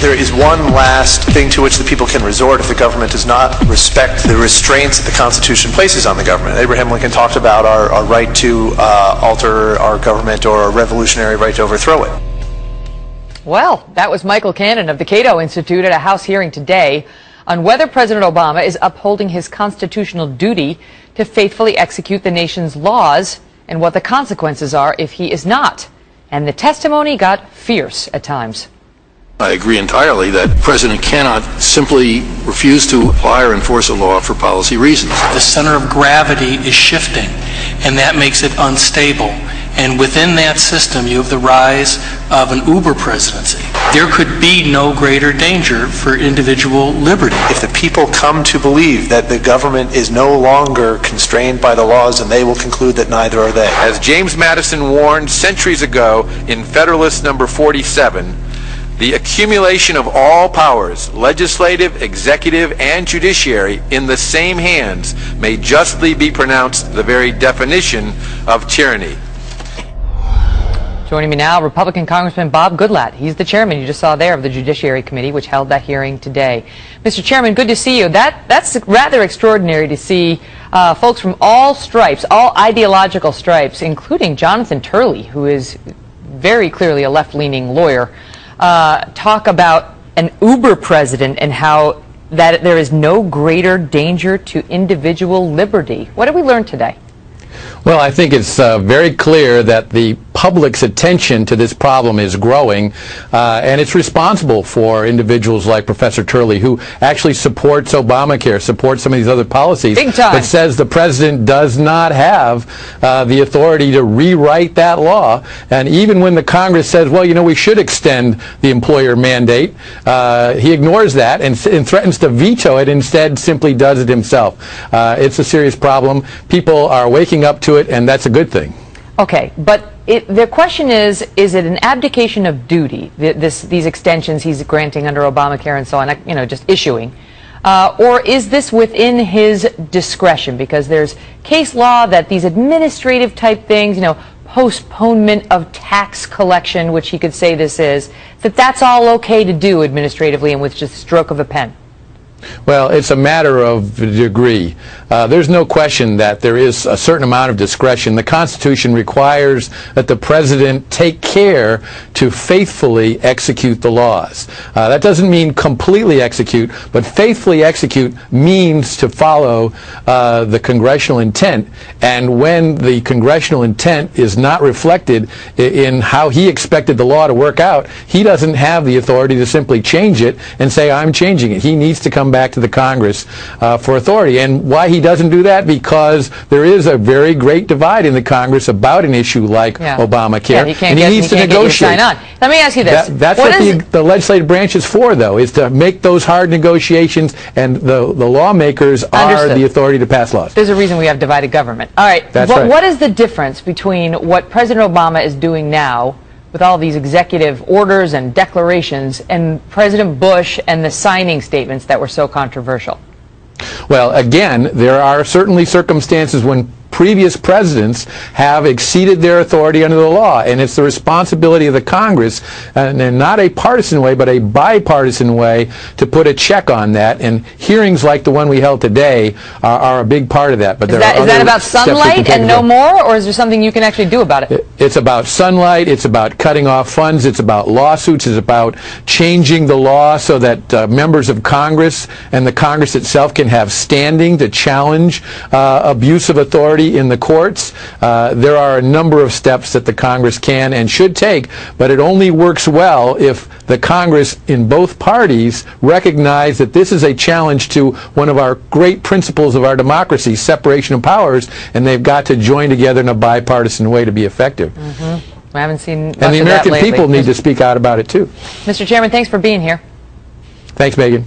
There is one last thing to which the people can resort if the government does not respect the restraints that the Constitution places on the government. Abraham Lincoln talked about our right to alter our government, or a revolutionary right to overthrow it. Well, that was Michael Cannon of the Cato Institute at a House hearing today on whether President Obama is upholding his constitutional duty to faithfully execute the nation's laws and what the consequences are if he is not. And the testimony got fierce at times. I agree entirely that the president cannot simply refuse to apply or enforce a law for policy reasons. The center of gravity is shifting, and that makes it unstable. And within that system, you have the rise of an Uber presidency. There could be no greater danger for individual liberty. If the people come to believe that the government is no longer constrained by the laws, then they will conclude that neither are they. As James Madison warned centuries ago in Federalist Number 47, the accumulation of all powers, legislative, executive, and judiciary, in the same hands may justly be pronounced the very definition of tyranny. Joining me now, Republican Congressman Bob Goodlatte. He's the chairman, you just saw there, of the Judiciary Committee, which held that hearing today. Mr. Chairman, good to see you. That's rather extraordinary to see folks from all stripes, all ideological stripes, including Jonathan Turley, who is very clearly a left-leaning lawyer, talk about an Uber president and how that there is no greater danger to individual liberty. What did we learn today? Well, I think it's very clear that the public's attention to this problem is growing, and it's responsible for individuals like Professor Turley, who actually supports Obamacare, supports some of these other policies, big time, but says the president does not have the authority to rewrite that law. And even when the Congress says, well, you know, we should extend the employer mandate, he ignores that and threatens to veto it, instead simply does it himself. It's a serious problem. People are waking up to it, and that's a good thing. Okay, but the question is it an abdication of duty, these extensions he's granting under Obamacare and so on, you know, just issuing, or is this within his discretion? Because there's case law that these administrative type things, you know, postponement of tax collection, which he could say this is, that's all okay to do administratively and with just a stroke of a pen. Well, it's a matter of degree. There's no question that there is a certain amount of discretion. The Constitution requires that the president take care to faithfully execute the laws. That doesn't mean completely execute, but faithfully execute means to follow the congressional intent. And when the congressional intent is not reflected in how he expected the law to work out, he doesn't have the authority to simply change it and say, I'm changing it. He needs to come back to the Congress for authority. And why he doesn't do that? Because there is a very great divide in the Congress about an issue like Obamacare, and he needs to negotiate. Let me ask you this. That's what the legislative branch is for, though, is to make those hard negotiations, and the lawmakers are the authority to pass laws. There's a reason we have divided government. All right. That's right. What is the difference between what President Obama is doing now with all these executive orders and declarations, and President Bush and the signing statements that were so controversial? Well, again, there are certainly circumstances when previous presidents have exceeded their authority under the law, and it's the responsibility of the Congress, and in not a partisan way, but a bipartisan way, to put a check on that. And hearings like the one we held today are a big part of that. But is that about sunlight and no more, or is there something you can actually do about it? It's about sunlight, it's about cutting off funds, it's about lawsuits, it's about changing the law so that members of Congress and the Congress itself can have standing to challenge abuse of authority in the courts. There are a number of steps that the Congress can and should take, but it only works well if the Congress in both parties recognize that this is a challenge to one of our great principles of our democracy, separation of powers, and they've got to join together in a bipartisan way to be effective. Mm-hmm. I haven't seen much and the of that American lately. people need to speak out about it too. Mr. Chairman, thanks for being here. Thanks, Megan.